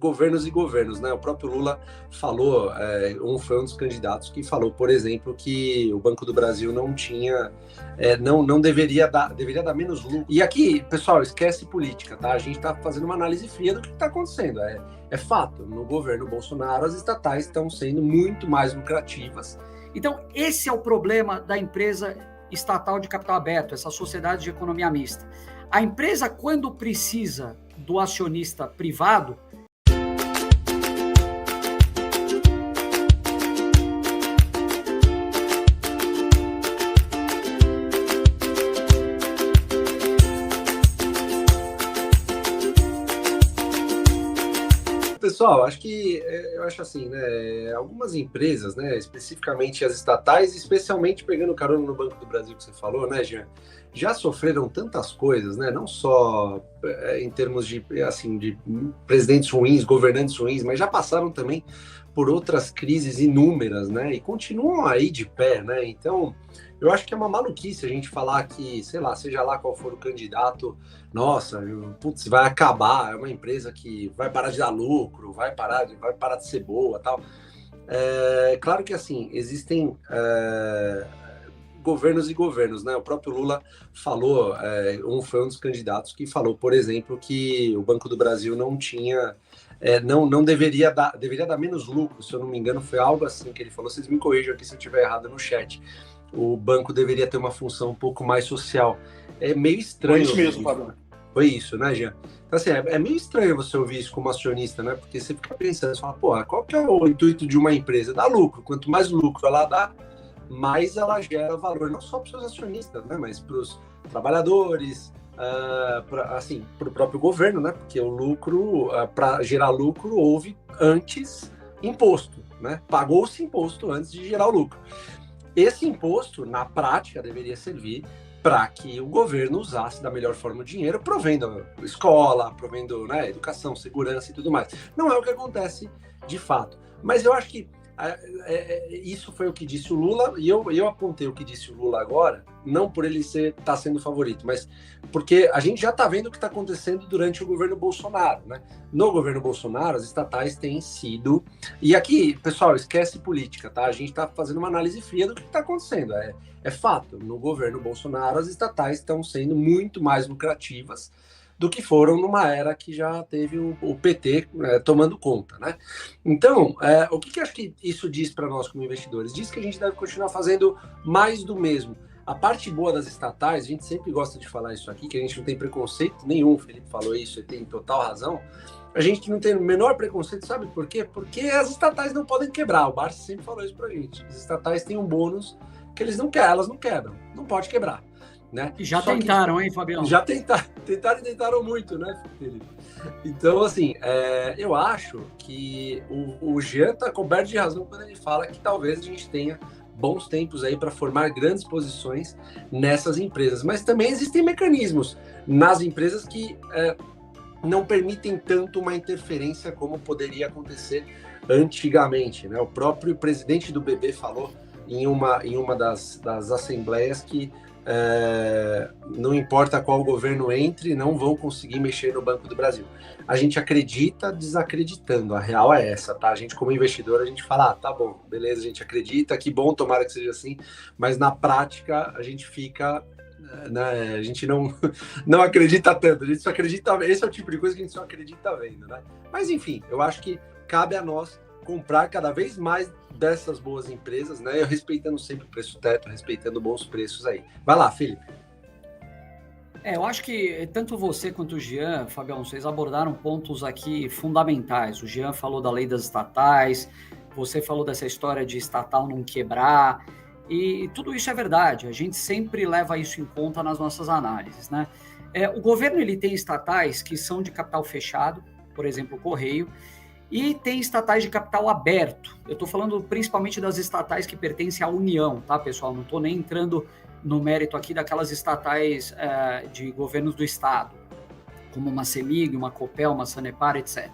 governos e governos, né? O próprio Lula falou, foi um dos candidatos que falou, por exemplo, que o Banco do Brasil não tinha, não deveria dar menos lucro. E aqui, pessoal, esquece política, tá? A gente está fazendo uma análise fria do que está acontecendo. É fato, no governo Bolsonaro, as estatais estão sendo muito mais lucrativas. Então, esse é o problema da empresa estatal de capital aberto, essa sociedade de economia mista. A empresa, quando precisa do acionista privado, Pessoal, eu acho assim, né? Algumas empresas, né? Especificamente as estatais, especialmente pegando carona no Banco do Brasil que você falou, né, Jean? Já sofreram tantas coisas, né? Não só em termos de presidentes ruins, governantes ruins, mas já passaram também por outras crises inúmeras, né? E continuam aí de pé, né? Então, eu acho que é uma maluquice a gente falar que, sei lá, seja lá qual for o candidato, nossa, putz, vai acabar, é uma empresa que vai parar de dar lucro, vai parar de ser boa, tal. Claro que, assim, existem governos e governos, né? O próprio Lula falou, foi um dos candidatos que falou, por exemplo, que o Banco do Brasil não tinha, não deveria dar menos lucro, se eu não me engano, foi algo assim que ele falou. Vocês me corrijam aqui se eu estiver errado no chat. O banco deveria ter uma função um pouco mais social. É meio estranho. Foi isso mesmo, Fábio. Foi isso, né, Jean? Então, assim, é meio estranho você ouvir isso como acionista, né? Porque você fica pensando, você fala, pô, qual que é o intuito de uma empresa? Dar lucro. Quanto mais lucro ela dá, mais ela gera valor, não só para os seus acionistas, né? Mas para os trabalhadores, para o próprio governo, né? Porque o lucro, para gerar lucro, houve antes imposto, né? Pagou-se imposto antes de gerar o lucro. Esse imposto, na prática, deveria servir para que o governo usasse da melhor forma o dinheiro, provendo escola, provendo, né, educação, segurança e tudo mais. Não é o que acontece de fato. Mas eu acho que isso foi o que disse o Lula, e eu apontei o que disse o Lula agora, não por ele estar sendo favorito, mas porque a gente já está vendo o que está acontecendo durante o governo Bolsonaro, né? No governo Bolsonaro, as estatais têm sido... E aqui, pessoal, esquece política, tá? A gente está fazendo uma análise fria do que está acontecendo. É fato, no governo Bolsonaro, as estatais estão sendo muito mais lucrativas do que foram numa era que já teve o PT tomando conta, né? Então, o que acho que isso diz para nós como investidores? Diz que a gente deve continuar fazendo mais do mesmo. A parte boa das estatais, a gente sempre gosta de falar isso aqui, que a gente não tem preconceito nenhum, o Felipe falou isso, ele tem total razão. A gente não tem o menor preconceito, sabe por quê? Porque as estatais não podem quebrar, o Barça sempre falou isso pra gente. As estatais têm um bônus que elas não quebram, não pode quebrar. Né? E já tentaram, hein, Fabião? Já tentaram muito, né, Felipe? Então, assim, eu acho que o Jean está coberto de razão quando ele fala que talvez a gente tenha bons tempos aí para formar grandes posições nessas empresas. Mas também existem mecanismos nas empresas que não permitem tanto uma interferência como poderia acontecer antigamente, né? O próprio presidente do BB falou em uma das assembleias que não importa qual governo entre, não vão conseguir mexer no Banco do Brasil. A gente acredita desacreditando, a real é essa, tá? A gente como investidor, a gente fala, tá bom, beleza, a gente acredita, que bom, tomara que seja assim, mas na prática a gente fica, né, a gente não acredita tanto, a gente só acredita, esse é o tipo de coisa que a gente só acredita vendo, né? Mas enfim, eu acho que cabe a nós comprar cada vez mais dessas boas empresas, né? Eu respeitando sempre o preço teto, respeitando bons preços aí. Vai lá, Felipe. Eu acho que tanto você quanto o Jean, Fabião, vocês abordaram pontos aqui fundamentais. O Jean falou da lei das estatais, você falou dessa história de estatal não quebrar, e tudo isso é verdade. A gente sempre leva isso em conta nas nossas análises, né? O governo ele tem estatais que são de capital fechado, por exemplo, o Correio, e tem estatais de capital aberto. Eu estou falando principalmente das estatais que pertencem à União, tá, pessoal? Não estou nem entrando no mérito aqui daquelas estatais de governos do Estado, como uma CEMIG, uma Copel, uma Sanepar, etc.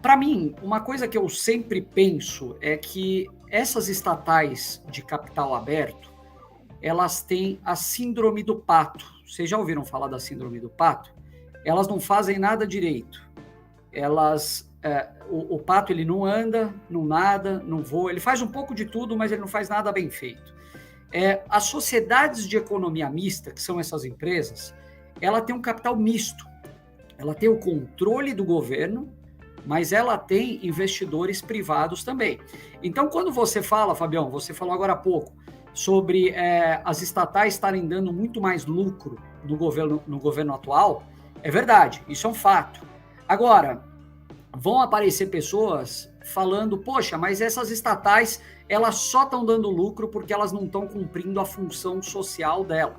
Para mim, uma coisa que eu sempre penso é que essas estatais de capital aberto, elas têm a síndrome do pato. Vocês já ouviram falar da síndrome do pato? Elas não fazem nada direito. o pato ele não anda, não nada, não voa, ele faz um pouco de tudo, mas ele não faz nada bem feito. As sociedades de economia mista, que são essas empresas, ela tem um capital misto, ela tem o controle do governo, mas ela tem investidores privados também. Então, quando você fala, Fabião, você falou agora há pouco, sobre as estatais estarem dando muito mais lucro no governo atual, é verdade, isso é um fato. Agora, vão aparecer pessoas falando, poxa, mas essas estatais, elas só estão dando lucro porque elas não estão cumprindo a função social dela.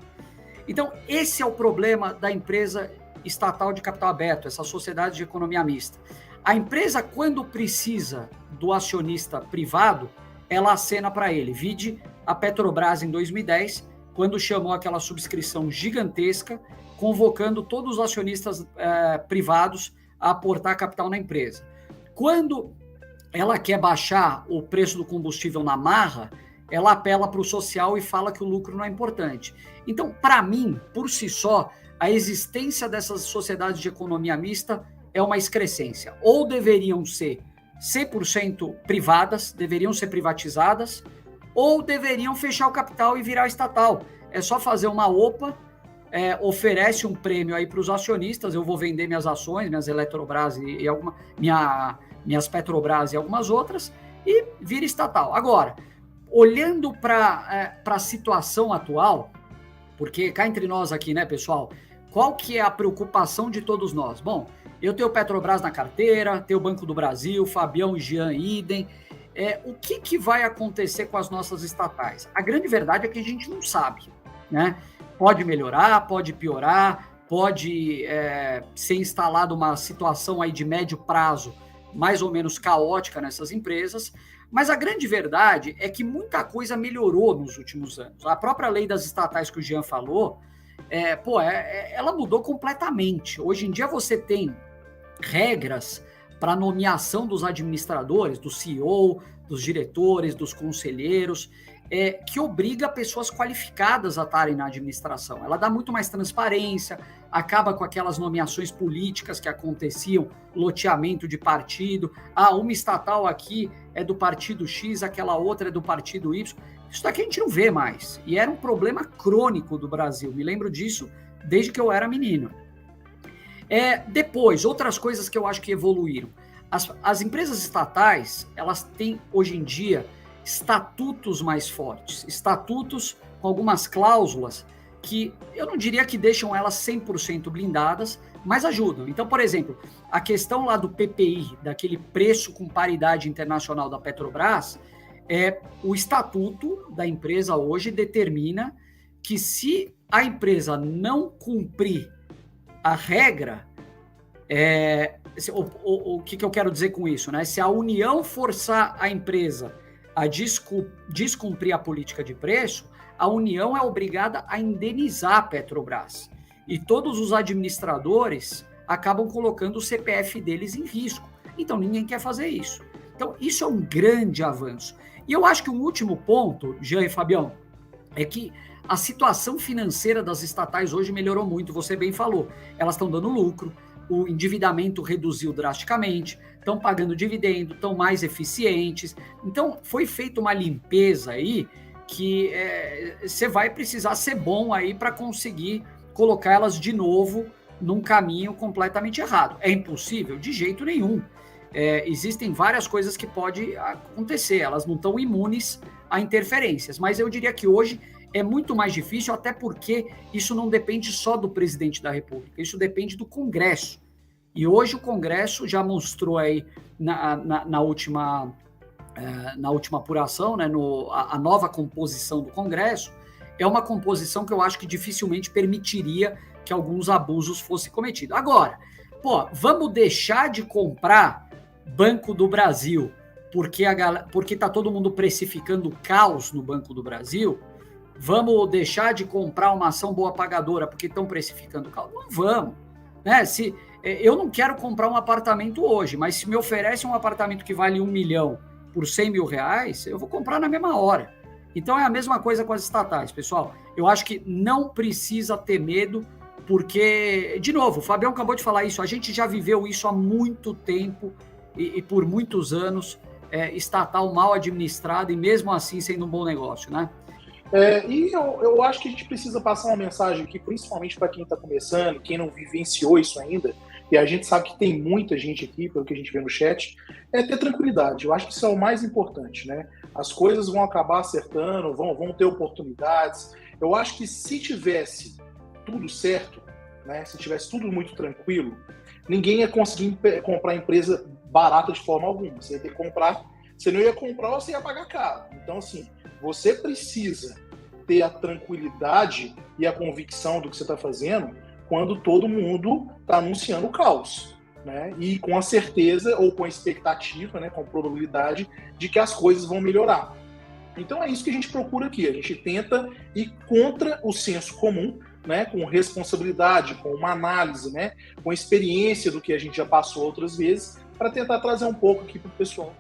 Então, esse é o problema da empresa estatal de capital aberto, essa sociedade de economia mista. A empresa, quando precisa do acionista privado, ela acena para ele. Vide a Petrobras em 2010, quando chamou aquela subscrição gigantesca, convocando todos os acionistas privados a aportar capital na empresa. Quando ela quer baixar o preço do combustível na marra, ela apela para o social e fala que o lucro não é importante. Então, para mim, por si só, a existência dessas sociedades de economia mista é uma excrescência. Ou deveriam ser 100% privadas, deveriam ser privatizadas, ou deveriam fechar o capital e virar estatal. É só fazer uma OPA, oferece um prêmio aí para os acionistas, eu vou vender minhas ações, minhas Eletrobras e minhas Petrobras e algumas outras, e vira estatal. Agora, olhando para a situação atual, porque cá entre nós aqui, né, pessoal, qual que é a preocupação de todos nós? Bom, eu tenho Petrobras na carteira, tenho o Banco do Brasil, Fabião e Jean idem. O que vai acontecer com as nossas estatais? A grande verdade é que a gente não sabe, né? Pode melhorar, pode piorar, pode ser instalada uma situação aí de médio prazo mais ou menos caótica nessas empresas, mas a grande verdade é que muita coisa melhorou nos últimos anos. A própria lei das estatais que o Jean falou, ela mudou completamente. Hoje em dia você tem regras para nomeação dos administradores, do CEO, dos diretores, dos conselheiros, que obriga pessoas qualificadas a estarem na administração. Ela dá muito mais transparência, acaba com aquelas nomeações políticas que aconteciam, loteamento de partido. Uma estatal aqui é do partido X, aquela outra é do partido Y. Isso daqui a gente não vê mais. E era um problema crônico do Brasil. Me lembro disso desde que eu era menino. Depois, outras coisas que eu acho que evoluíram. As empresas estatais, elas têm, hoje em dia, estatutos mais fortes. Estatutos com algumas cláusulas que eu não diria que deixam elas 100% blindadas, mas ajudam. Então, por exemplo, a questão lá do PPI, daquele preço com paridade internacional da Petrobras, o estatuto da empresa hoje determina que se a empresa não cumprir a regra, o que eu quero dizer com isso, né? Se a União forçar a empresa a descumprir a política de preço, a União é obrigada a indenizar a Petrobras. E todos os administradores acabam colocando o CPF deles em risco. Então, ninguém quer fazer isso. Então, isso é um grande avanço. E eu acho que um último ponto, Jean e Fabião, é que a situação financeira das estatais hoje melhorou muito, você bem falou. Elas estão dando lucro, o endividamento reduziu drasticamente, estão pagando dividendo, estão mais eficientes. Então, foi feita uma limpeza aí que você vai precisar ser bom aí para conseguir colocar elas de novo num caminho completamente errado. É impossível? De jeito nenhum. Existem várias coisas que podem acontecer, elas não estão imunes a interferências, mas eu diria que hoje é muito mais difícil, até porque isso não depende só do presidente da República, isso depende do Congresso. E hoje o Congresso já mostrou aí na última apuração, né, a nova composição do Congresso, é uma composição que eu acho que dificilmente permitiria que alguns abusos fossem cometidos. Agora, vamos deixar de comprar Banco do Brasil porque está todo mundo precificando caos no Banco do Brasil? Vamos deixar de comprar uma ação boa pagadora porque estão precificando caos? Não vamos. Né? Eu não quero comprar um apartamento hoje, mas se me oferece um apartamento que vale 1 milhão por 100 mil reais, eu vou comprar na mesma hora. Então é a mesma coisa com as estatais, pessoal. Eu acho que não precisa ter medo Porque, de novo, o Fabião acabou de falar isso, a gente já viveu isso há muito tempo e por muitos anos, estatal mal administrada e mesmo assim sendo um bom negócio, né? E eu acho que a gente precisa passar uma mensagem aqui, principalmente para quem está começando, quem não vivenciou isso ainda, e a gente sabe que tem muita gente aqui, pelo que a gente vê no chat, é ter tranquilidade. Eu acho que isso é o mais importante, né? As coisas vão acabar acertando, vão ter oportunidades. Eu acho que se tivesse tudo certo, né? Se tivesse tudo muito tranquilo, ninguém ia conseguir comprar empresa barata de forma alguma. Você ia ter que comprar, você não ia comprar ou você ia pagar caro. Então, assim, você precisa ter a tranquilidade e a convicção do que você está fazendo quando todo mundo está anunciando o caos, né? E com a certeza ou com a expectativa, né, com a probabilidade de que as coisas vão melhorar. Então é isso que a gente procura aqui. A gente tenta ir contra o senso comum, né, com responsabilidade, com uma análise, né, com experiência do que a gente já passou outras vezes, para tentar trazer um pouco aqui para o pessoal.